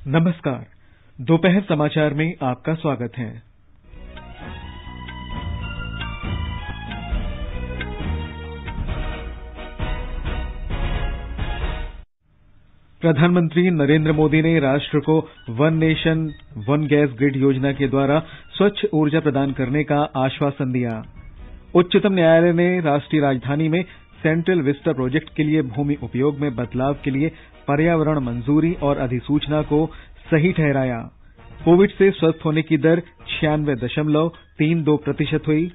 नमस्कार। दोपहर समाचार में आपका स्वागत है। प्रधानमंत्री नरेंद्र मोदी ने राष्ट्र को one nation one gas grid योजना के द्वारा स्वच्छ ऊर्जा प्रदान करने का आश्वासन दिया। उच्चतम न्यायालय ने राष्ट्रीय राजधानी में सेंट्रल विस्टा प्रोजेक्ट के लिए भूमि उपयोग में बदलाव के लिए पर्यावरण मंजूरी और अधिसूचना को सही ठहराया। कोविड से स्वस्थ होने की दर 96.32% हुई।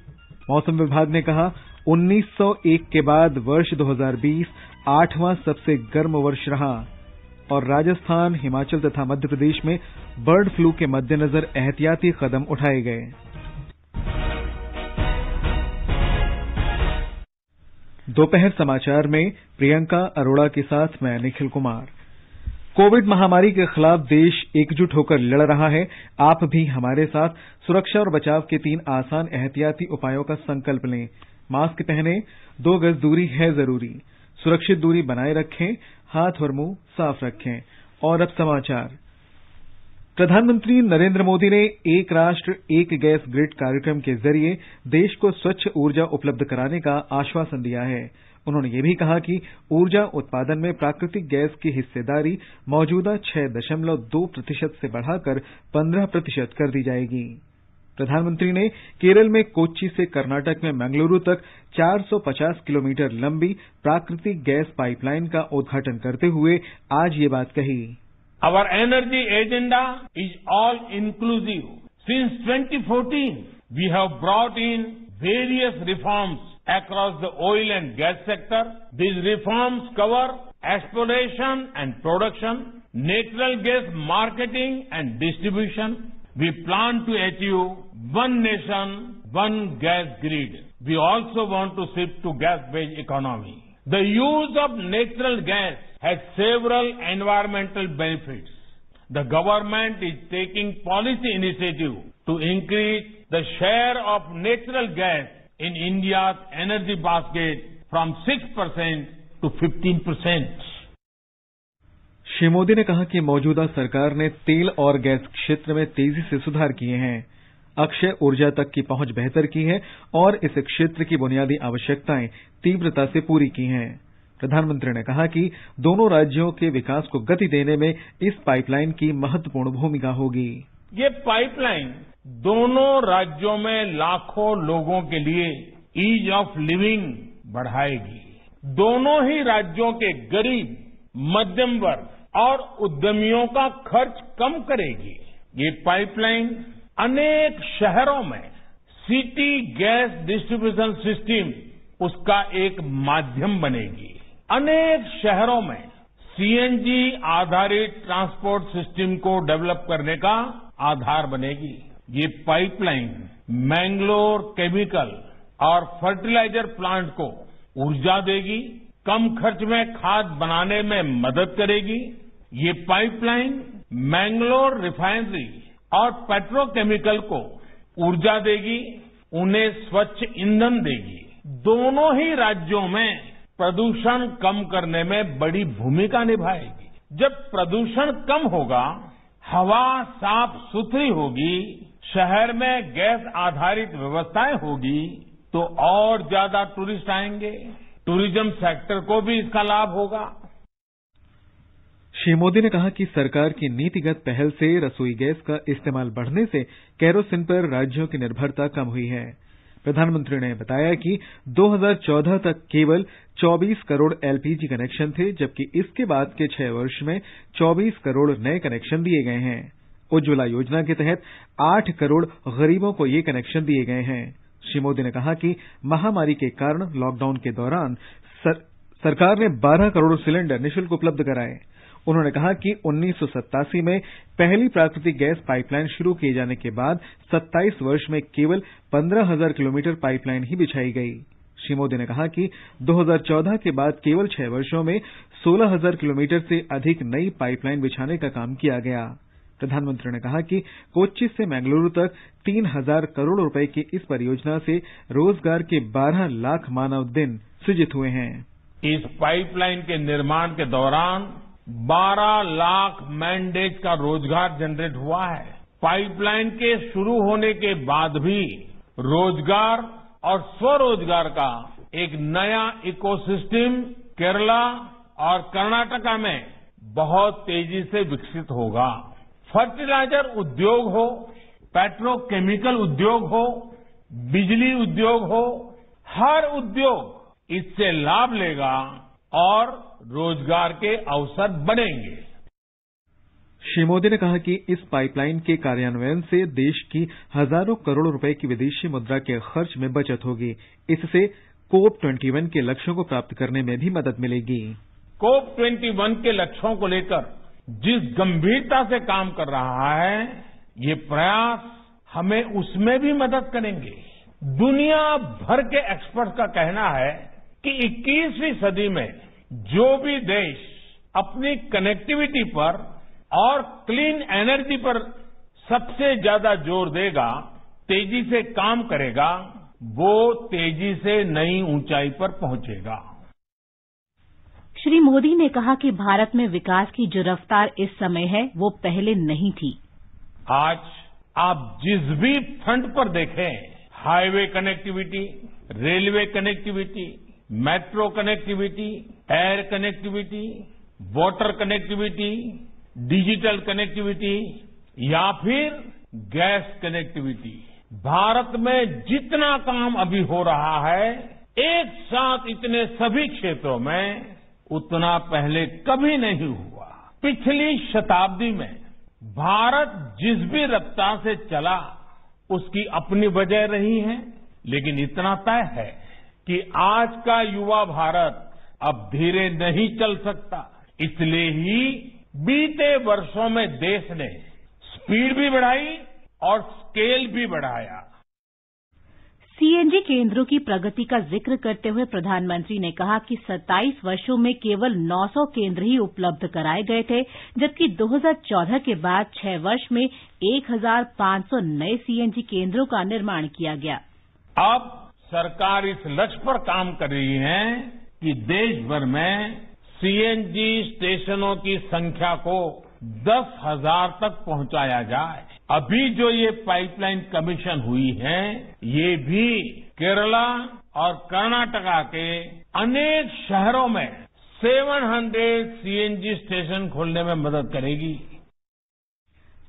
मौसम विभाग ने कहा 1901 के बाद वर्ष 2020 8वां सबसे गर्म वर्ष रहा और राजस्थान, हिमाचल तथा मध्य प्रदेश में बर्ड फ्लू के मद्देनजर एहतियाती कदम उठाए गए। दोपहर समाचार में प्रियंका अरोड़ा के साथ मैं निखिल कुमार। कोविड महामारी के खिलाफ देश एकजुट होकर लड़ रहा है। आप भी हमारे साथ सुरक्षा और बचाव के 3 आसान एहतियाती उपायों का संकल्प लें। मास्क पहनें, 2 गज दूरी है जरूरी, सुरक्षित दूरी बनाए रखें, हाथ और मुंह साफ रखें। और अब समाचार। प्रधानमंत्री नरेंद्र मोदी ने एक राष्ट्र एक गैस ग्रिड कार्यक्रम के जरिए देश को स्वच्छ ऊर्जा उपलब्ध कराने का आश्वासन दिया है। उन्होंने ये भी कहा कि ऊर्जा उत्पादन में प्राकृतिक गैस की हिस्सेदारी मौजूदा 6.2% से बढ़ाकर 15% कर दी जाएगी। प्रधानमंत्री ने केरल में कोच्चि से कर्नाटक में मंगलुरु तक 450 किलोमीटर लंबी प्राकृतिक गैस पाइपलाइन का उद्घाटन करते हुए आज ये बात कही। Our energy agenda is all inclusive. Since 2014, we have brought in various reforms across the oil and gas sector. These reforms cover exploration and production, natural gas marketing and distribution. We plan to achieve one nation, one gas grid. We also want to shift to gas-based economy. The use of natural gas has several environmental benefits. The government is taking policy initiative to increase the share of natural gas in India's energy basket from 6% to 15%. Shri Modi ने कहा कि मौजूदा सरकार ने तेल और gas क्षेत्र में तेजी से सुधार किए हैं, अक्षय ऊर्जा तक की पहुंच बेहतर की है और इस क्षेत्र की बुनियादी आवश्यकताएं तीव्रता से पूरी की हैं। प्रधानमंत्री ने कहा कि दोनों राज्यों के विकास को गति देने में इस पाइपलाइन की महत्वपूर्ण भूमिका होगी। ये पाइपलाइन दोनों राज्यों में लाखों लोगों के लिए ईज ऑफ लिविंग बढ़ाएगी। दोनों ही राज्यों के गरीब, मध्यम वर्ग और उद्यमियों का खर्च कम करेगी। ये पाइपलाइन अनेक शहरों में सिटी गैस डिस्ट्रीब्यूशन सिस्टम उसका एक माध्यम बनेगी। अनेक शहरों में सीएनजी आधारित ट्रांसपोर्ट सिस्टम को डेवलप करने का आधार बनेगी। ये पाइपलाइन मैंगलोर केमिकल और फर्टिलाइजर प्लांट को ऊर्जा देगी, कम खर्च में खाद बनाने में मदद करेगी। ये पाइपलाइन मैंगलोर रिफाइनरी और पेट्रोकेमिकल को ऊर्जा देगी, उन्हें स्वच्छ ईंधन देगी। दोनों ही राज्यों में प्रदूषण कम करने में बड़ी भूमिका निभाएगी। जब प्रदूषण कम होगा, हवा साफ सुथरी होगी, शहर में गैस आधारित व्यवस्थाएं होगी तो और ज्यादा टूरिस्ट आएंगे। टूरिज्म सेक्टर को भी इसका लाभ होगा। श्री मोदी ने कहा कि सरकार की नीतिगत पहल से रसोई गैस का इस्तेमाल बढ़ने से केरोसिन पर राज्यों की निर्भरता कम हुई है। प्रधानमंत्री ने बताया कि 2014 तक केवल 24 करोड़ एलपीजी कनेक्शन थे, जबकि इसके बाद के 6 वर्ष में 24 करोड़ नए कनेक्शन दिए गए हैं। उज्ज्वला योजना के तहत 8 करोड़ गरीबों को ये कनेक्शन दिए गए हैं। श्री मोदी ने कहा कि महामारी के कारण लॉकडाउन के दौरान सरकार ने 12 करोड़ सिलेंडर निःशुल्क उपलब्ध कराए। उन्होंने कहा कि 1987 में पहली प्राकृतिक गैस पाइपलाइन शुरू किए जाने के बाद 27 वर्ष में केवल 15,000 किलोमीटर पाइपलाइन ही बिछाई गई। श्री मोदी ने कहा कि 2014 के बाद केवल 6 वर्षों में 16,000 किलोमीटर से अधिक नई पाइपलाइन बिछाने का काम किया गया। प्रधानमंत्री ने कहा कि कोच्चि से मंगलुरु तक 3,000 करोड़ रुपए की इस परियोजना से रोजगार के 12 लाख मानव दिन सृजित हुए हैं। इस पाइपलाइन के निर्माण के दौरान 12 लाख मैन डेज का रोजगार जनरेट हुआ है। पाइपलाइन के शुरू होने के बाद भी रोजगार और स्वरोजगार का एक नया इकोसिस्टम केरला और कर्नाटका में बहुत तेजी से विकसित होगा। फर्टिलाइजर उद्योग हो, पेट्रोकेमिकल उद्योग हो, बिजली उद्योग हो, हर उद्योग इससे लाभ लेगा और रोजगार के अवसर बनेंगे। श्री मोदी ने कहा कि इस पाइपलाइन के कार्यान्वयन से देश की हजारों करोड़ रुपए की विदेशी मुद्रा के खर्च में बचत होगी। इससे कोप 21 के लक्ष्यों को प्राप्त करने में भी मदद मिलेगी। कोप 21 के लक्ष्यों को लेकर जिस गंभीरता से काम कर रहा है, ये प्रयास हमें उसमें भी मदद करेंगे। दुनिया भर के एक्सपर्ट का कहना है कि 21वीं सदी में जो भी देश अपनी कनेक्टिविटी पर और क्लीन एनर्जी पर सबसे ज्यादा जोर देगा, तेजी से काम करेगा, वो तेजी से नई ऊंचाई पर पहुंचेगा। श्री मोदी ने कहा कि भारत में विकास की जो रफ्तार इस समय है, वो पहले नहीं थी। आज आप जिस भी फ्रंट पर देखें, highway connectivity, railway connectivity, metro connectivity, air connectivity, water connectivity, digital connectivity या फिर गैस कनेक्टिविटी, भारत में जितना काम अभी हो रहा है, एक साथ इतने सभी क्षेत्रों में उतना पहले कभी नहीं हुआ। पिछली शताब्दी में भारत जिस भी रफ्तार से चला, उसकी अपनी वजह रही है, लेकिन इतना तय है कि आज का युवा भारत अब धीरे नहीं चल सकता। इसलिए ही बीते वर्षों में देश ने स्पीड भी बढ़ाई और स्केल भी बढ़ाया। सीएनजी केंद्रों की प्रगति का जिक्र करते हुए प्रधानमंत्री ने कहा कि 27 वर्षों में केवल 900 केंद्र ही उपलब्ध कराए गए थे, जबकि 2014 के बाद 6 वर्ष में 1500 नए सीएनजी केंद्रों का निर्माण किया गया। अब सरकार इस लक्ष्य पर काम कर रही है कि देश भर में सीएनजी स्टेशनों की संख्या को 10,000 तक पहुंचाया जाए। अभी जो ये पाइपलाइन कमीशन हुई है, ये भी केरला और कर्नाटका के अनेक शहरों में 700 सीएनजी स्टेशन खोलने में मदद करेगी।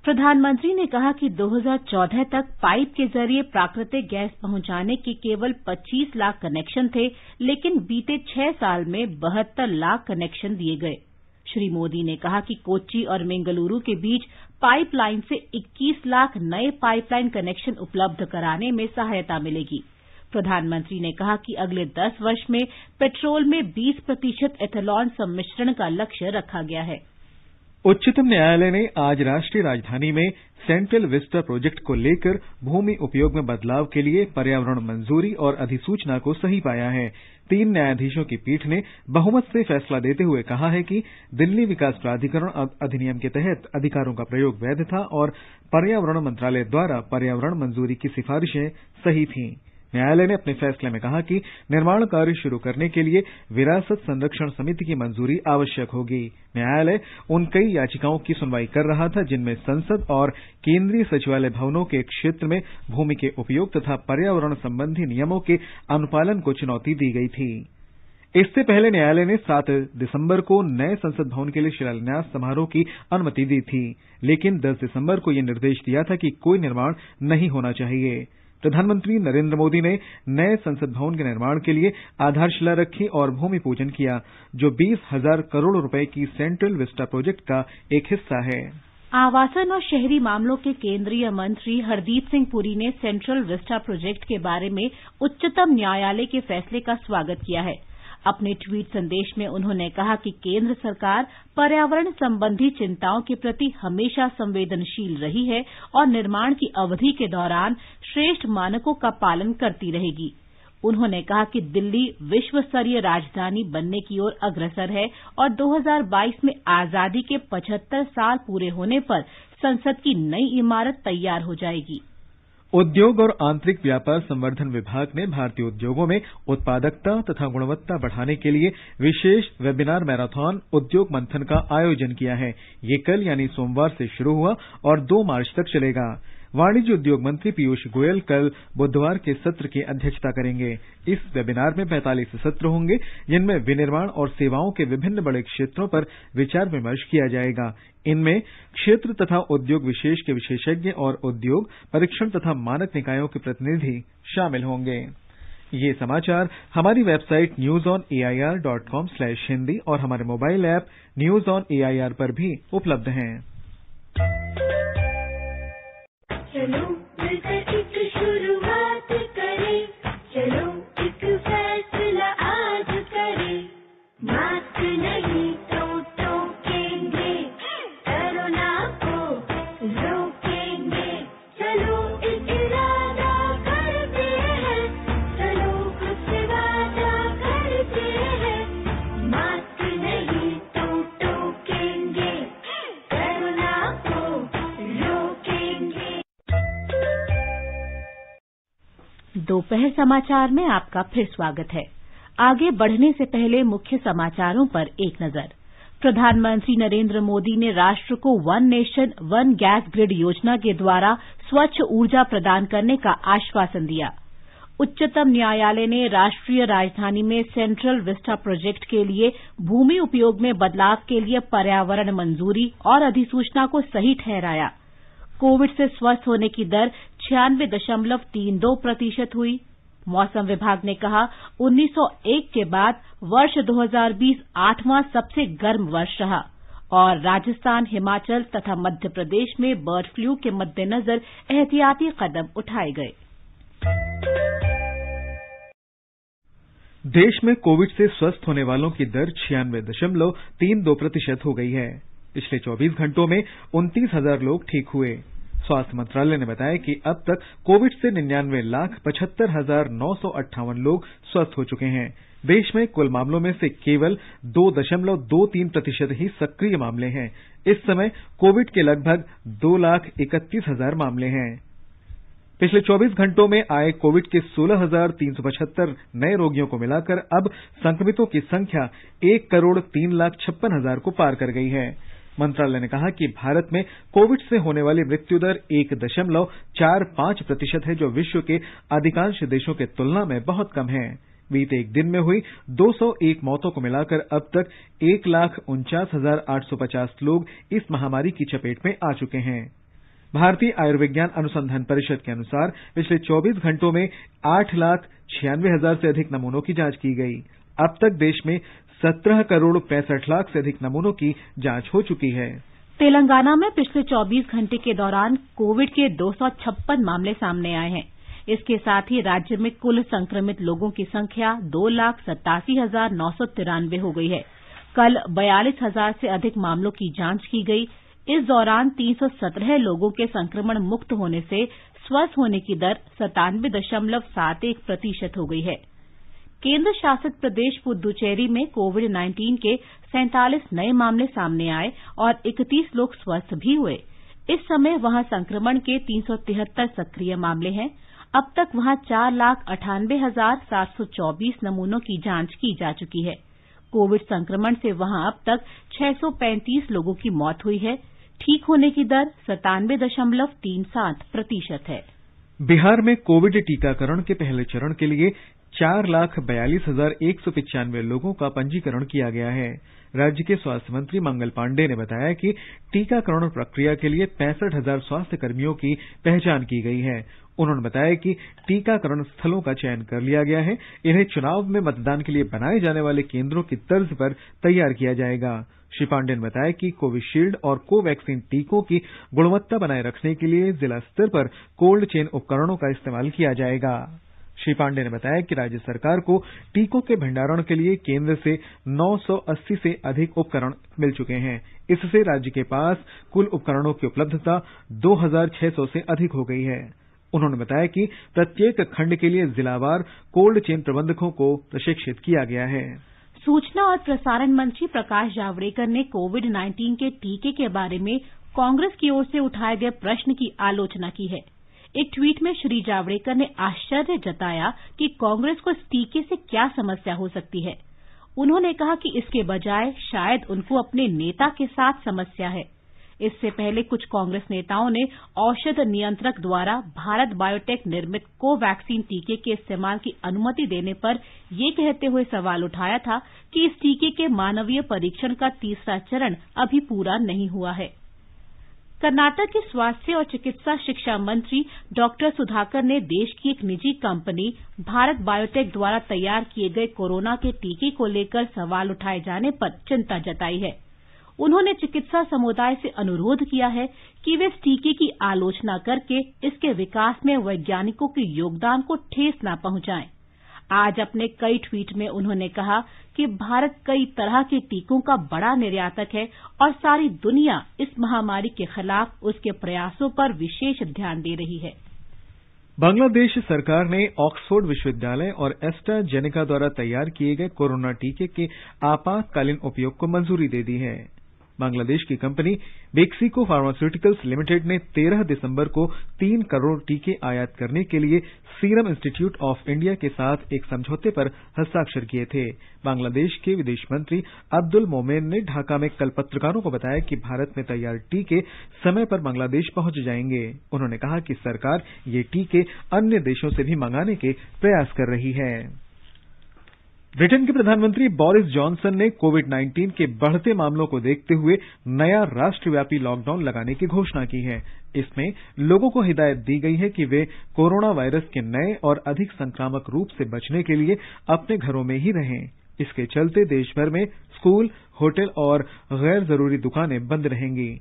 प्रधानमंत्री ने कहा कि 2014 तक पाइप के जरिए प्राकृतिक गैस पहुंचाने के केवल 25 लाख कनेक्शन थे, लेकिन बीते 6 साल में 72 लाख कनेक्शन दिए गए। श्री मोदी ने कहा कि कोच्चि और बेंगलुरु के बीच पाइपलाइन से 21 लाख नए पाइपलाइन कनेक्शन उपलब्ध कराने में सहायता मिलेगी। प्रधानमंत्री ने कहा कि अगले 10 वर्ष में पेट्रोल में 20% एथेनॉल सम्मिश्रण का लक्ष्य रखा गया है। उच्चतम न्यायालय ने आज राष्ट्रीय राजधानी में सेंट्रल विस्टा प्रोजेक्ट को लेकर भूमि उपयोग में बदलाव के लिए पर्यावरण मंजूरी और अधिसूचना को सही पाया है। 3 न्यायाधीशों की पीठ ने बहुमत से फैसला देते हुए कहा है कि दिल्ली विकास प्राधिकरण अधिनियम के तहत अधिकारों का प्रयोग वैध था और पर्यावरण मंत्रालय द्वारा पर्यावरण मंजूरी की सिफारिशें सही थीं। न्यायालय ने अपने फैसले में कहा कि निर्माण कार्य शुरू करने के लिए विरासत संरक्षण समिति की मंजूरी आवश्यक होगी। न्यायालय उन कई याचिकाओं की सुनवाई कर रहा था जिनमें संसद और केंद्रीय सचिवालय भवनों के क्षेत्र में भूमि के उपयोग तथा पर्यावरण संबंधी नियमों के अनुपालन को चुनौती दी गई थी। इससे पहले न्यायालय ने 7 दिसंबर को नए संसद भवन के लिए शिलान्यास समारोह की अनुमति दी थी, लेकिन 10 दिसंबर को यह निर्देश दिया था कि कोई निर्माण नहीं होना चाहिए। प्रधानमंत्री नरेंद्र मोदी ने नए संसद भवन के निर्माण के लिए आधारशिला रखी और भूमि पूजन किया, जो 20,000 करोड़ रुपए की सेंट्रल विस्टा प्रोजेक्ट का एक हिस्सा है। आवासन और शहरी मामलों के केंद्रीय मंत्री हरदीप सिंह पुरी ने सेंट्रल विस्टा प्रोजेक्ट के बारे में उच्चतम न्यायालय के फैसले का स्वागत किया है। अपने ट्वीट संदेश में उन्होंने कहा कि केंद्र सरकार पर्यावरण संबंधी चिंताओं के प्रति हमेशा संवेदनशील रही है और निर्माण की अवधि के दौरान श्रेष्ठ मानकों का पालन करती रहेगी। उन्होंने कहा कि दिल्ली विश्व स्तरीय राजधानी बनने की ओर अग्रसर है और 2022 में आजादी के 75 साल पूरे होने पर संसद की नई इमारत तैयार हो जाएगी। उद्योग और आंतरिक व्यापार संवर्धन विभाग ने भारतीय उद्योगों में उत्पादकता तथा गुणवत्ता बढ़ाने के लिए विशेष वेबिनार मैराथन उद्योग मंथन का आयोजन किया है। ये कल यानी सोमवार से शुरू हुआ और 2 मार्च तक चलेगा। वाणिज्य उद्योग मंत्री पीयूष गोयल कल बुधवार के सत्र की अध्यक्षता करेंगे। इस वेबिनार में 45 सत्र होंगे, जिनमें विनिर्माण और सेवाओं के विभिन्न बड़े क्षेत्रों पर विचार विमर्श किया जाएगा। इनमें क्षेत्र तथा उद्योग विशेष के विशेषज्ञ और उद्योग परीक्षण तथा मानक निकायों के प्रतिनिधि शामिल होंगे। ये समाचार हमारी वेबसाइट newsonair.com/hindi और हमारे mobile app news on AIR पर भी उपलब्ध हैं। चलो मिलकर एक शुरुआत करें, चलो एक फैसला आज करें, मास्क नहीं तो टोकेंगे, कोरोना को रोकेंगे, चलो एक इरादा करते हैं, चलो खुद से वादा करते हैं, मास्क नहीं तो टोकेंगे, कोरोना को रोकेंगे। दोपहर समाचार में आपका फिर स्वागत है। आगे बढ़ने से पहले मुख्य समाचारों पर एक नजर। प्रधानमंत्री नरेंद्र मोदी ने राष्ट्र को one nation one gas grid योजना के द्वारा स्वच्छ ऊर्जा प्रदान करने का आश्वासन दिया। उच्चतम न्यायालय ने राष्ट्रीय राजधानी में सेंट्रल विस्टा प्रोजेक्ट के लिए भूमि उपयोग में बदलाव के लिए पर्यावरण मंजूरी और अधिसूचना को सही ठहराया। कोविड से स्वस्थ होने की दर 96.32% हुई। मौसम विभाग ने कहा 1901 के बाद वर्ष 2020 8वां सबसे गर्म वर्ष रहा और राजस्थान, हिमाचल तथा मध्य प्रदेश में बर्ड फ्लू के मद्देनजर एहतियाती कदम उठाए गए। देश में कोविड से स्वस्थ होने वालों की दर 96.32% हो गई है। पिछले 24 घंटों में 29,000 लोग ठीक हुए। स्वास्थ्य मंत्रालय ने बताया कि अब तक कोविड से 99,75,958 लोग स्वस्थ हो चुके हैं। देश में कुल मामलों में से केवल 2.23% ही सक्रिय मामले हैं। इस समय कोविड के लगभग 2,31,000 मामले हैं। पिछले 24 घंटों में आए कोविड के 16,375 नए रोगियों को मिलाकर अब संक्रमितों की संख्या 1,03,56,000 को पार कर गई है। मंत्रालय ने कहा कि भारत में कोविड से होने वाली मृत्यु दर 1.45% है, जो विश्व के अधिकांश देशों की तुलना में बहुत कम है। बीते एक दिन में हुई 201 मौतों को मिलाकर अब तक 1,49,850 लोग इस महामारी की चपेट में आ चुके हैं। भारतीय आयुर्विज्ञान अनुसंधान परिषद के अनुसार पिछले 24 घंटों में 8,96,000 से अधिक नमूनों की जांच की गई। अब तक देश में 17,65,00,000 से अधिक नमूनों की जांच हो चुकी है। तेलंगाना में पिछले 24 घंटे के दौरान कोविड के 256 मामले सामने आए हैं। इसके साथ ही राज्य में कुल संक्रमित लोगों की संख्या 2,87,993 हो गई है। कल 42,000 से अधिक मामलों की जांच की गई। इस दौरान 317 लोगों के संक्रमण मुक्त होने से स्वस्थ होने की दर 97.71% हो गई है। केंद्र शासित प्रदेश पुद्दुचेरी में कोविड-19 के 47 नए मामले सामने आए और 31 लोग स्वस्थ भी हुए। इस समय वहां संक्रमण के 373 सक्रिय मामले हैं। अब तक वहां 4,98,724 नमूनों की जांच की जा चुकी है। कोविड संक्रमण से वहां अब तक 635 लोगों की मौत हुई है। ठीक होने की दर 97.37% है। बिहार में कोविड टीकाकरण के पहले चरण के लिए 4,42,195 लोगों का पंजीकरण किया गया है। राज्य के स्वास्थ्य मंत्री मंगल पांडेय ने बताया कि टीकाकरण प्रक्रिया के लिए 65,000 स्वास्थ्य कर्मियों की पहचान की गई है। उन्होंने बताया कि टीकाकरण स्थलों का चयन कर लिया गया है। इन्हें चुनाव में मतदान के लिए बनाए जाने वाले केंद्रों की तर्ज पर तैयार किया जाएगा। श्री पांडेय ने बताया कि कोविशील्ड और कोवैक्सीन टीकों की गुणवत्ता बनाए रखने के लिए जिला स्तर पर कोल्ड चेन उपकरणों का इस्तेमाल किया जाएगा। श्री पांडेय ने बताया कि राज्य सरकार को टीकों के भंडारण के लिए केंद्र से 980 से अधिक उपकरण मिल चुके हैं। इससे राज्य के पास कुल उपकरणों की उपलब्धता 2,600 से अधिक हो गई है। उन्होंने बताया कि प्रत्येक खंड के लिए जिलावार कोल्ड चेन प्रबंधकों को प्रशिक्षित किया गया है। सूचना और प्रसारण मंत्री प्रकाश जावड़ेकर ने कोविड-19 के टीके के बारे में कांग्रेस की ओर से उठाए गए प्रश्न की आलोचना की है। एक ट्वीट में श्री जावड़ेकर ने आश्चर्य जताया कि कांग्रेस को इस टीके से क्या समस्या हो सकती है। उन्होंने कहा कि इसके बजाय शायद उनको अपने नेता के साथ समस्या है। इससे पहले कुछ कांग्रेस नेताओं ने औषध नियंत्रक द्वारा भारत बायोटेक निर्मित कोवैक्सीन टीके के इस्तेमाल की अनुमति देने पर यह कहते हुए सवाल उठाया था कि इस टीके के मानवीय परीक्षण का तीसरा चरण अभी पूरा नहीं हुआ है। कर्नाटक के स्वास्थ्य और चिकित्सा शिक्षा मंत्री डॉक्टर सुधाकर ने देश की एक निजी कंपनी भारत बायोटेक द्वारा तैयार किए गए कोरोना के टीके को लेकर सवाल उठाए जाने पर चिंता जताई है। उन्होंने चिकित्सा समुदाय से अनुरोध किया है कि वे इस टीके की आलोचना करके इसके विकास में वैज्ञानिकों के योगदान को ठेस न पहुंचाएं। आज अपने कई ट्वीट में उन्होंने कहा कि भारत कई तरह के टीकों का बड़ा निर्यातक है और सारी दुनिया इस महामारी के खिलाफ उसके प्रयासों पर विशेष ध्यान दे रही है। बांग्लादेश सरकार ने ऑक्सफोर्ड विश्वविद्यालय और एस्ट्राजेनेका द्वारा तैयार किए गए कोरोना टीके के आपातकालीन उपयोग को मंजूरी दे दी है। बांग्लादेश की कंपनी बेक्सिको फार्मास्यूटिकल्स लिमिटेड ने 13 दिसंबर को 3 करोड़ टीके आयात करने के लिए सीरम इंस्टीट्यूट ऑफ इंडिया के साथ एक समझौते पर हस्ताक्षर किए थे। बांग्लादेश के विदेश मंत्री अब्दुल मोमेन ने ढाका में कल पत्रकारों को बताया कि भारत में तैयार टीके समय पर बांग्लादेश पहुंच जाएंगे। उन्होंने कहा कि सरकार ये टीके अन्य देशों से भी मंगाने के प्रयास कर रही है। ब्रिटेन के प्रधानमंत्री बोरिस जॉनसन ने कोविड-19 के बढ़ते मामलों को देखते हुए नया राष्ट्रव्यापी लॉकडाउन लगाने की घोषणा की है। इसमें लोगों को हिदायत दी गई है कि वे कोरोना वायरस के नए और अधिक संक्रामक रूप से बचने के लिए अपने घरों में ही रहें। इसके चलते देश भर में स्कूल, होटल और गैर जरूरी दुकानें बंद रहेंगी।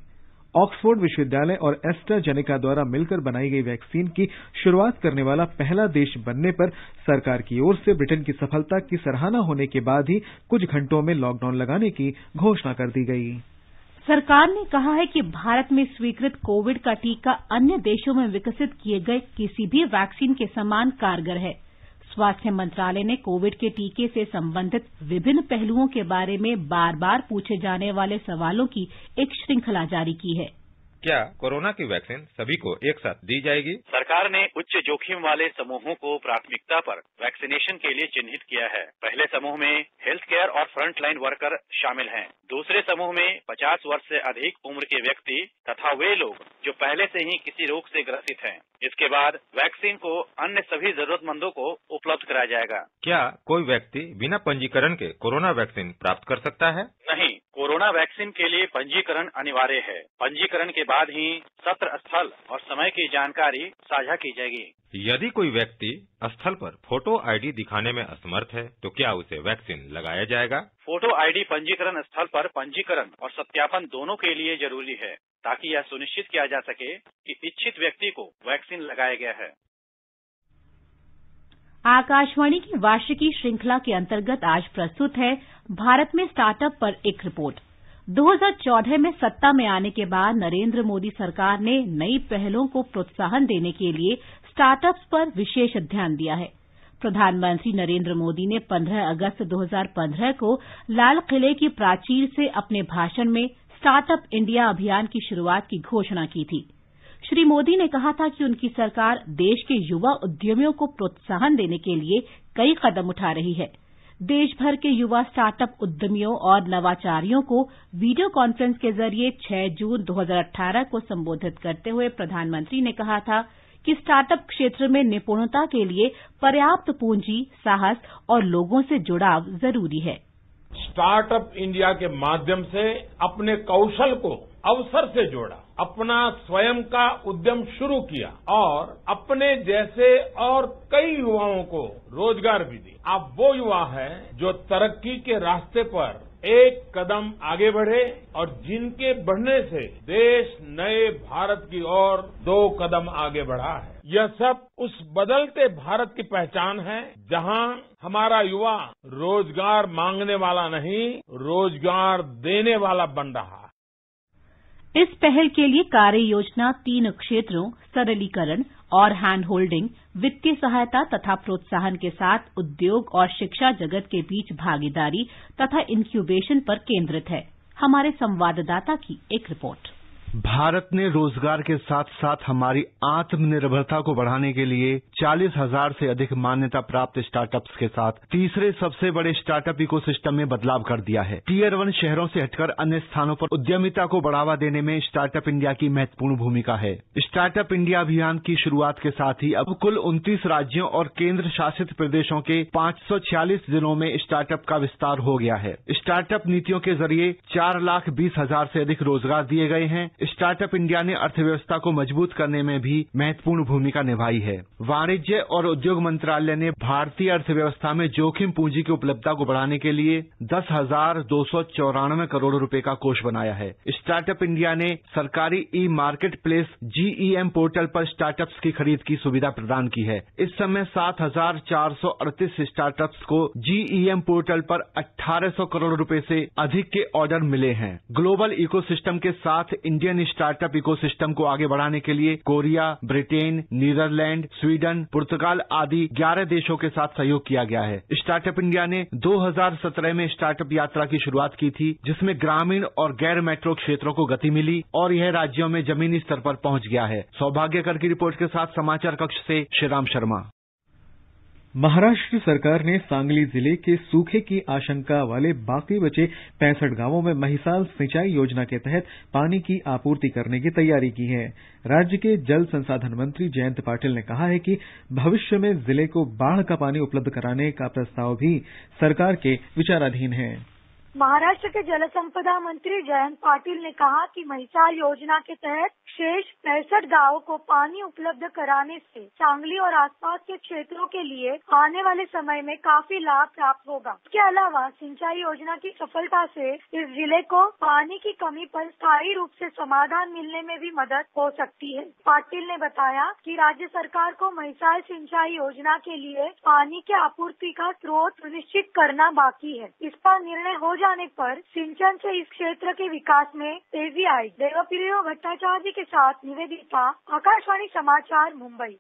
ऑक्सफोर्ड विश्वविद्यालय और एस्ट्राजेनेका द्वारा मिलकर बनाई गई वैक्सीन की शुरुआत करने वाला पहला देश बनने पर सरकार की ओर से ब्रिटेन की सफलता की सराहना होने के बाद ही कुछ घंटों में लॉकडाउन लगाने की घोषणा कर दी गई। सरकार ने कहा है कि भारत में स्वीकृत कोविड का टीका अन्य देशों में विकसित किए गए किसी भी वैक्सीन के समान कारगर है। स्वास्थ्य मंत्रालय ने कोविड के टीके से संबंधित विभिन्न पहलुओं के बारे में बार बार पूछे जाने वाले सवालों की एक श्रृंखला जारी की है। क्या कोरोना की वैक्सीन सभी को एक साथ दी जाएगी? सरकार ने उच्च जोखिम वाले समूहों को प्राथमिकता पर वैक्सीनेशन के लिए चिन्हित किया है। पहले समूह में हेल्थ केयर और फ्रंट लाइन वर्कर शामिल हैं। दूसरे समूह में 50 वर्ष से अधिक उम्र के व्यक्ति तथा वे लोग जो पहले से ही किसी रोग से ग्रसित हैं। इसके बाद वैक्सीन को अन्य सभी जरूरतमंदों को उपलब्ध कराया जाएगा। क्या कोई व्यक्ति बिना पंजीकरण के कोरोना वैक्सीन प्राप्त कर सकता है? नहीं, कोरोना वैक्सीन के लिए पंजीकरण अनिवार्य है। पंजीकरण के बाद ही सत्र स्थल और समय की जानकारी साझा की जाएगी। यदि कोई व्यक्ति स्थल पर फोटो आईडी दिखाने में असमर्थ है तो क्या उसे वैक्सीन लगाया जाएगा? फोटो आईडी पंजीकरण स्थल पर पंजीकरण और सत्यापन दोनों के लिए जरूरी है ताकि यह सुनिश्चित किया जा सके कि इच्छित व्यक्ति को वैक्सीन लगाया गया है। आकाशवाणी की वार्षिकी श्रृंखला के अंतर्गत आज प्रस्तुत है भारत में स्टार्टअप पर एक रिपोर्ट। 2014 में सत्ता में आने के बाद नरेंद्र मोदी सरकार ने नई पहलों को प्रोत्साहन देने के लिए स्टार्टअप्स पर विशेष ध्यान दिया है। प्रधानमंत्री नरेंद्र मोदी ने 15 अगस्त 2015 को लाल किले की प्राचीर से अपने भाषण में स्टार्टअप इंडिया अभियान की शुरुआत की घोषणा की थी। श्री मोदी ने कहा था कि उनकी सरकार देश के युवा उद्यमियों को प्रोत्साहन देने के लिए कई कदम उठा रही है। देश भर के युवा स्टार्टअप उद्यमियों और नवाचारियों को वीडियो कॉन्फ्रेंस के जरिए 6 जून 2018 को संबोधित करते हुए प्रधानमंत्री ने कहा था कि स्टार्टअप क्षेत्र में निपुणता के लिए पर्याप्त पूंजी, साहस और लोगों से जुड़ाव जरूरी है। स्टार्टअप इंडिया के माध्यम से अपने कौशल को अवसर से जोड़ा, अपना स्वयं का उद्यम शुरू किया और अपने जैसे और कई युवाओं को रोजगार भी दिया। अब वो युवा है जो तरक्की के रास्ते पर एक कदम आगे बढ़े और जिनके बढ़ने से देश नए भारत की ओर 2 कदम आगे बढ़ा है। यह सब उस बदलते भारत की पहचान है जहां हमारा युवा रोजगार मांगने वाला नहीं, रोजगार देने वाला बन रहा है। इस पहल के लिए कार्य योजना 3 क्षेत्रों सरलीकरण और हैंड होल्डिंग, वित्तीय सहायता तथा प्रोत्साहन के साथ उद्योग और शिक्षा जगत के बीच भागीदारी तथा इंक्यूबेशन पर केंद्रित है। हमारे संवाददाता की एक रिपोर्ट। भारत ने रोजगार के साथ साथ हमारी आत्मनिर्भरता को बढ़ाने के लिए 40,000 से अधिक मान्यता प्राप्त स्टार्टअप्स के साथ तीसरे सबसे बड़े स्टार्टअप इकोसिस्टम में बदलाव कर दिया है। टीयर 1 शहरों से हटकर अन्य स्थानों पर उद्यमिता को बढ़ावा देने में स्टार्टअप इंडिया की महत्वपूर्ण भूमिका है। स्टार्टअप इंडिया अभियान की शुरुआत के साथ ही अब कुल 29 राज्यों और केंद्र शासित प्रदेशों के 546 जिलों में स्टार्टअप का विस्तार हो गया है। स्टार्टअप नीतियों के जरिए 4,20,000 से अधिक रोजगार दिए गए हैं। स्टार्टअप इंडिया ने अर्थव्यवस्था को मजबूत करने में भी महत्वपूर्ण भूमिका निभाई है। वाणिज्य और उद्योग मंत्रालय ने भारतीय अर्थव्यवस्था में जोखिम पूंजी की उपलब्धता को बढ़ाने के लिए 10,294 करोड़ रुपए का कोष बनाया है। स्टार्टअप इंडिया ने सरकारी ई मार्केट प्लेस GEM पोर्टल पर स्टार्टअप्स की खरीद की सुविधा प्रदान की है। इस समय 7,438 स्टार्टअप्स को GEM पोर्टल पर 1,800 करोड़ रुपए से अधिक के ऑर्डर मिले हैं। ग्लोबल इकोसिस्टम के साथ इंडियन स्टार्टअप इकोसिस्टम को आगे बढ़ाने के लिए कोरिया, ब्रिटेन, नीदरलैंड, स्वीडन, पुर्तगाल आदि 11 देशों के साथ सहयोग किया गया है। स्टार्टअप इंडिया ने 2017 में स्टार्टअप यात्रा की शुरुआत की थी, जिसमें ग्रामीण और गैर मेट्रो क्षेत्रों को गति मिली और यह राज्यों में जमीनी स्तर पर पहुंच गया है। सौभाग्यकर की रिपोर्ट के साथ समाचार कक्ष से श्रीराम शर्मा। महाराष्ट्र सरकार ने सांगली जिले के सूखे की आशंका वाले बाकी बचे 65 गांवों में महिसाल सिंचाई योजना के तहत पानी की आपूर्ति करने की तैयारी की है। राज्य के जल संसाधन मंत्री जयंत पाटिल ने कहा है कि भविष्य में जिले को बाढ़ का पानी उपलब्ध कराने का प्रस्ताव भी सरकार के विचाराधीन है। महाराष्ट्र के जल संपदा मंत्री जयंत पाटिल ने कहा कि महिसाल योजना के तहत शेष 65 गांवों को पानी उपलब्ध कराने से सांगली और आसपास के क्षेत्रों के लिए आने वाले समय में काफी लाभ प्राप्त होगा। इसके अलावा सिंचाई योजना की सफलता से इस जिले को पानी की कमी पर स्थायी रूप से समाधान मिलने में भी मदद हो सकती है। पाटिल ने बताया कि राज्य सरकार को महिसाल सिंचाई योजना के लिए पानी की आपूर्ति का स्रोत सुनिश्चित करना बाकी है। इस पर निर्णय हो जाने पर सिंचन से इस क्षेत्र के विकास में तेजी आई। देवप्रियो भट्टाचार्य के साथ निवेदिता, आकाशवाणी समाचार, मुंबई।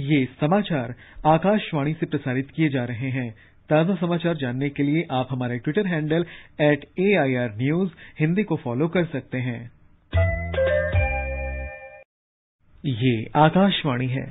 ये समाचार आकाशवाणी से प्रसारित किए जा रहे हैं। ताज़ा समाचार जानने के लिए आप हमारे Twitter handle @AIR News Hindi को फॉलो कर सकते हैं। ये आकाशवाणी है।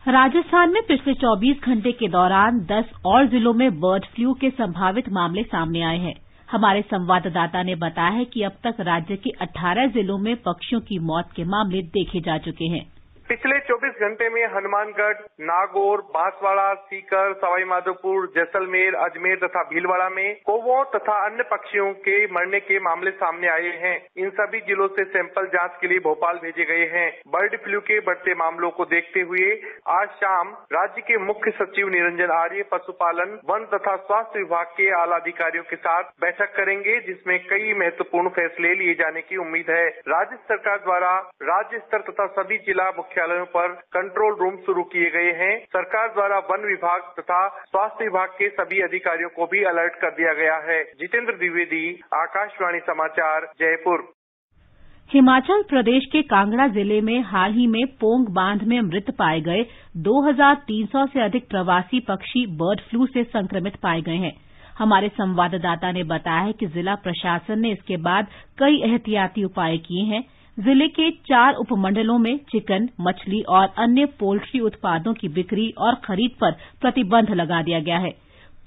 राजस्थान में पिछले 24 घंटे के दौरान 10 और जिलों में बर्ड फ्लू के संभावित मामले सामने आए हैं। हमारे संवाददाता ने बताया है कि अब तक राज्य के 18 जिलों में पक्षियों की मौत के मामले देखे जा चुके हैं। पिछले 24 घंटे में हनुमानगढ़, नागौर, बांसवाड़ा, सीकर, सवाईमाधोपुर, जैसलमेर, अजमेर तथा भीलवाड़ा में कौवों तथा अन्य पक्षियों के मरने के मामले सामने आए हैं। इन सभी जिलों से सैंपल जांच के लिए भोपाल भेजे गए हैं। बर्ड फ्लू के बढ़ते मामलों को देखते हुए आज शाम राज्य के मुख्य सचिव निरंजन आर्य पशुपालन, वन तथा स्वास्थ्य विभाग के आला अधिकारियों के साथ बैठक करेंगे, जिसमें कई महत्वपूर्ण फैसले लिए जाने की उम्मीद है। राज्य सरकार द्वारा राज्य स्तर तथा सभी जिला मुख्यालयों पर कंट्रोल रूम शुरू किए गए हैं। सरकार द्वारा वन विभाग तथा स्वास्थ्य विभाग के सभी अधिकारियों को भी अलर्ट कर दिया गया है। जितेंद्र द्विवेदी, आकाशवाणी समाचार, जयपुर। हिमाचल प्रदेश के कांगड़ा जिले में हाल ही में पोंग बांध में मृत पाए गए 2,300 से अधिक प्रवासी पक्षी बर्ड फ्लू से संक्रमित पाए गए हैं। हमारे संवाददाता ने बताया है कि जिला प्रशासन ने इसके बाद कई एहतियाती उपाय किए हैं। जिले के 4 उपमंडलों में चिकन, मछली और अन्य पोल्ट्री उत्पादों की बिक्री और खरीद पर प्रतिबंध लगा दिया गया है।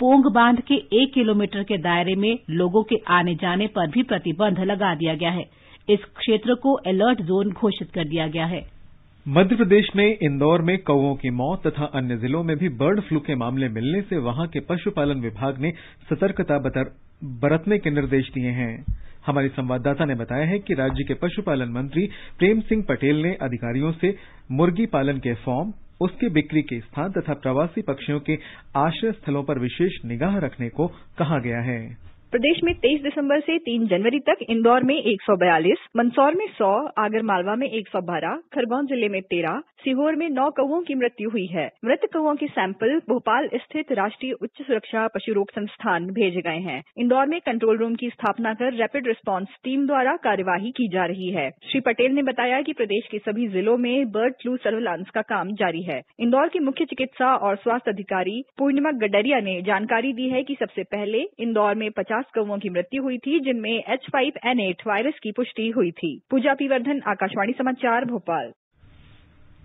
पोंग बांध के 1 किलोमीटर के दायरे में लोगों के आने जाने पर भी प्रतिबंध लगा दिया गया है। इस क्षेत्र को अलर्ट जोन घोषित कर दिया गया है। मध्य प्रदेश में इंदौर में कौवों की मौत तथा अन्य जिलों में भी बर्ड फ्लू के मामले मिलने से वहां के पशुपालन विभाग ने सतर्कता बरतने के निर्देश दिए हैं। हमारी संवाददाता ने बताया है कि राज्य के पशुपालन मंत्री प्रेम सिंह पटेल ने अधिकारियों से मुर्गी पालन के फॉर्म, उसके बिक्री के स्थान तथा प्रवासी पक्षियों के आश्रय स्थलों पर विशेष निगाह रखने को कहा गया है। प्रदेश में 23 दिसंबर से 3 जनवरी तक इंदौर में 142, मंदसौर में 100, आगरमालवा में 112, खरगोन जिले में 13, सीहोर में 9 कौवों की मृत्यु हुई है। मृत कौवों के सैंपल भोपाल स्थित राष्ट्रीय उच्च सुरक्षा पशु रोग संस्थान भेजे गए हैं। इंदौर में कंट्रोल रूम की स्थापना कर रैपिड रिस्पांस टीम द्वारा कार्यवाही की जा रही है। श्री पटेल ने बताया कि प्रदेश के सभी जिलों में बर्ड फ्लू सर्विलांस का काम जारी है। इंदौर की मुख्य चिकित्सा और स्वास्थ्य अधिकारी पूर्णिमा गडरिया ने जानकारी दी है कि सबसे पहले इंदौर में 50 कौवों की मृत्यु हुई थी, जिनमें H5N8 वायरस की पुष्टि हुई थी। पूजा पीवर्धन, आकाशवाणी समाचार, भोपाल।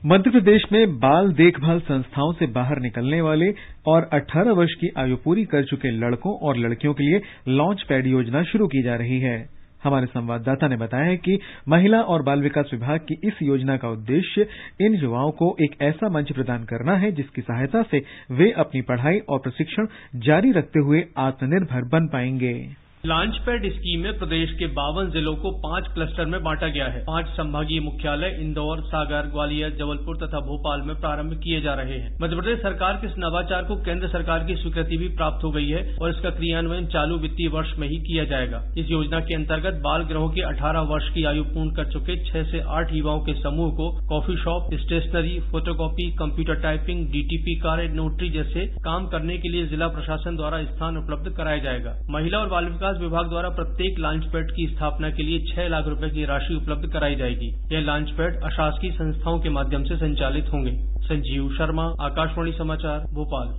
मध्य प्रदेश में बाल देखभाल संस्थाओं से बाहर निकलने वाले और 18 वर्ष की आयु पूरी कर चुके लड़कों और लड़कियों के लिए लॉन्च पैड योजना शुरू की जा रही है। हमारे संवाददाता ने बताया है कि महिला और बाल विकास विभाग की इस योजना का उद्देश्य इन युवाओं को एक ऐसा मंच प्रदान करना है जिसकी सहायता से वे अपनी पढ़ाई और प्रशिक्षण जारी रखते हुए आत्मनिर्भर बन पाएंगे। लॉन्च पैड स्कीम में प्रदेश के 52 जिलों को 5 क्लस्टर में बांटा गया है। 5 संभागीय मुख्यालय इंदौर, सागर, ग्वालियर, जबलपुर तथा भोपाल में प्रारंभ किए जा रहे हैं। मध्य प्रदेश सरकार के इस नवाचार को केंद्र सरकार की स्वीकृति भी प्राप्त हो गई है और इसका क्रियान्वयन चालू वित्तीय वर्ष में ही किया जाएगा। इस योजना के अंतर्गत बाल गृहों के 18 वर्ष की आयु पूर्ण कर चुके 6 से 8 युवाओं के समूह को coffee shop, stationery, photocopy, computer typing, DTP कार्य, नोटरी जैसे काम करने के लिए जिला प्रशासन द्वारा स्थान उपलब्ध कराया जाएगा। महिला और बाल विकास विभाग द्वारा प्रत्येक लॉन्च पैड की स्थापना के लिए 6 लाख रुपए की राशि उपलब्ध कराई जाएगी। यह लॉन्च पैड अशासकीय संस्थाओं के माध्यम से संचालित होंगे। संजीव शर्मा, आकाशवाणी समाचार, भोपाल।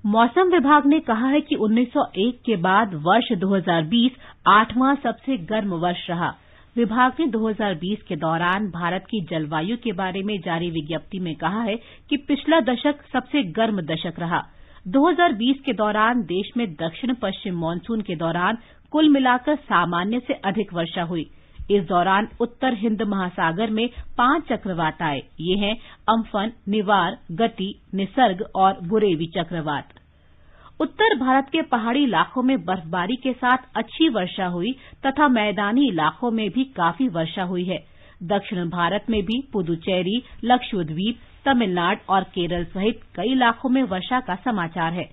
मौसम विभाग ने कहा है कि 1901 के बाद वर्ष 2020 8वां सबसे गर्म वर्ष रहा। विभाग ने 2020 के दौरान भारत की जलवायु के बारे में जारी विज्ञप्ति में कहा है कि पिछला दशक सबसे गर्म दशक रहा। 2020 के दौरान देश में दक्षिण पश्चिम मानसून के दौरान कुल मिलाकर सामान्य से अधिक वर्षा हुई। इस दौरान उत्तर हिंद महासागर में 5 चक्रवात आए। ये हैं अम्फन, निवार, गति, निसर्ग और बुरेवी चक्रवात। उत्तर भारत के पहाड़ी इलाकों में बर्फबारी के साथ अच्छी वर्षा हुई तथा मैदानी इलाकों में भी काफी वर्षा हुई है। दक्षिण भारत में भी पुदुचेरी, लक्षद्वीप, तमिलनाडु और केरल सहित कई इलाकों में वर्षा का समाचार है।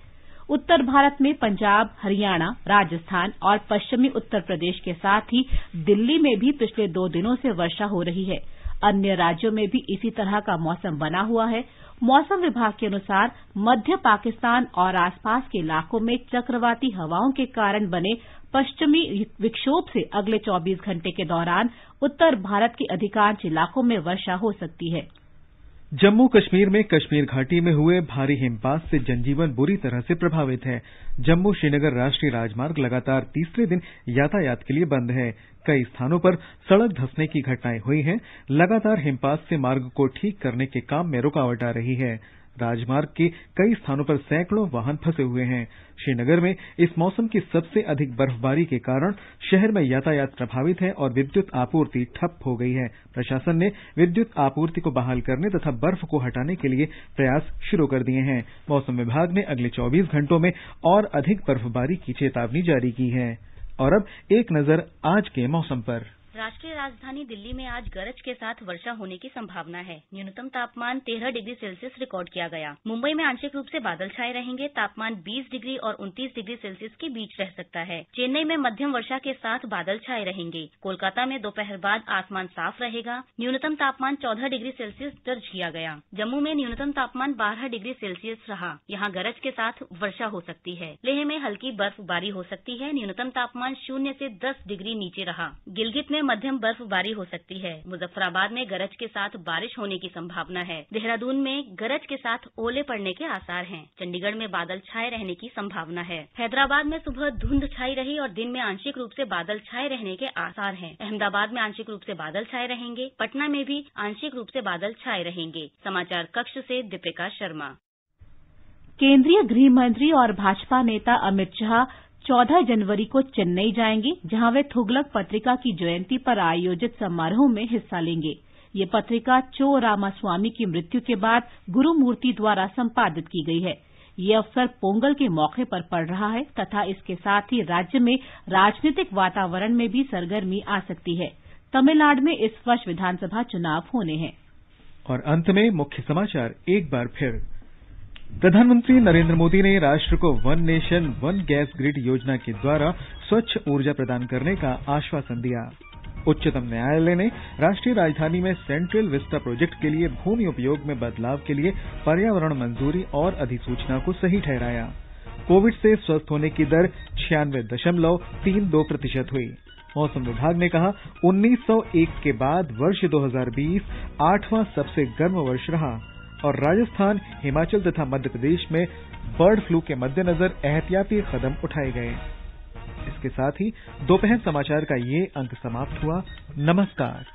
उत्तर भारत में पंजाब, हरियाणा, राजस्थान और पश्चिमी उत्तर प्रदेश के साथ ही दिल्ली में भी पिछले 2 दिनों से वर्षा हो रही है। अन्य राज्यों में भी इसी तरह का मौसम बना हुआ है। मौसम विभाग के अनुसार मध्य पाकिस्तान और आसपास के इलाकों में चक्रवाती हवाओं के कारण बने पश्चिमी विक्षोभ से अगले 24 घंटे के दौरान उत्तर भारत के अधिकांश इलाकों में वर्षा हो सकती है। जम्मू कश्मीर में कश्मीर घाटी में हुए भारी हिमपात से जनजीवन बुरी तरह से प्रभावित है। जम्मू श्रीनगर राष्ट्रीय राजमार्ग लगातार तीसरे दिन यातायात के लिए बंद है। कई स्थानों पर सड़क धंसने की घटनाएं हुई हैं। लगातार हिमपात से मार्ग को ठीक करने के काम में रुकावट आ रही है। राजमार्ग के कई स्थानों पर सैकड़ों वाहन फंसे हुए हैं। श्रीनगर में इस मौसम की सबसे अधिक बर्फबारी के कारण शहर में यातायात प्रभावित है और विद्युत आपूर्ति ठप हो गई है। प्रशासन ने विद्युत आपूर्ति को बहाल करने तथा बर्फ को हटाने के लिए प्रयास शुरू कर दिए हैं। मौसम विभाग ने अगले 24 घंटों में और अधिक बर्फबारी की चेतावनी जारी की है। और अब एक नजर आज के मौसम पर। राष्ट्रीय राजधानी दिल्ली में आज गरज के साथ वर्षा होने की संभावना है। न्यूनतम तापमान 13 डिग्री सेल्सियस रिकॉर्ड किया गया। मुंबई में आंशिक रूप से बादल छाए रहेंगे। तापमान 20 डिग्री और 29 डिग्री सेल्सियस के बीच रह सकता है। चेन्नई में मध्यम वर्षा के साथ बादल छाए रहेंगे। कोलकाता में दोपहर बाद आसमान साफ रहेगा। न्यूनतम तापमान 14 डिग्री सेल्सियस दर्ज किया गया। जम्मू में न्यूनतम तापमान 12 डिग्री सेल्सियस रहा। यहाँ गरज के साथ वर्षा हो सकती है। लेह में हल्की बर्फबारी हो सकती है। न्यूनतम तापमान 0 से 10 डिग्री नीचे रहा। गिलगित में मध्यम बर्फबारी हो सकती है। मुजफ्फराबाद में गरज के साथ बारिश होने की संभावना है। देहरादून में गरज के साथ ओले पड़ने के आसार हैं। चंडीगढ़ में बादल छाए रहने की संभावना है। हैदराबाद में सुबह धुंध छाई रही और दिन में आंशिक रूप से बादल छाए रहने के आसार हैं। अहमदाबाद में आंशिक रूप से बादल छाए रहेंगे। पटना में भी आंशिक रूप से बादल छाए रहेंगे। समाचार कक्ष से दीपिका शर्मा। केंद्रीय गृह मंत्री और भाजपा नेता अमित शाह 14 जनवरी को चेन्नई जाएंगे, जहां वे तुगलक पत्रिका की जयंती पर आयोजित समारोह में हिस्सा लेंगे। ये पत्रिका चो रामास्वामी की मृत्यु के बाद गुरुमूर्ति द्वारा संपादित की गई है। ये अवसर पोंगल के मौके पर पड़ रहा है तथा इसके साथ ही राज्य में राजनीतिक वातावरण में भी सरगर्मी आ सकती है। तमिलनाडु में इस वर्ष विधानसभा चुनाव होने हैं। और अंत में मुख्य समाचार एक बार फिर। प्रधानमंत्री नरेंद्र मोदी ने राष्ट्र को one nation one gas grid योजना के द्वारा स्वच्छ ऊर्जा प्रदान करने का आश्वासन दिया। उच्चतम न्यायालय ने राष्ट्रीय राजधानी में सेंट्रल विस्टा प्रोजेक्ट के लिए भूमि उपयोग में बदलाव के लिए पर्यावरण मंजूरी और अधिसूचना को सही ठहराया। कोविड से स्वस्थ होने की दर 96.32% हुई। मौसम विभाग ने कहा 1901 के बाद वर्ष 2020 8वां सबसे गर्म वर्ष रहा और राजस्थान, हिमाचल तथा मध्य प्रदेश में बर्ड फ्लू के मद्देनजर एहतियाती कदम उठाए गए। इसके साथ ही दोपहर समाचार का ये अंक समाप्त हुआ। नमस्कार।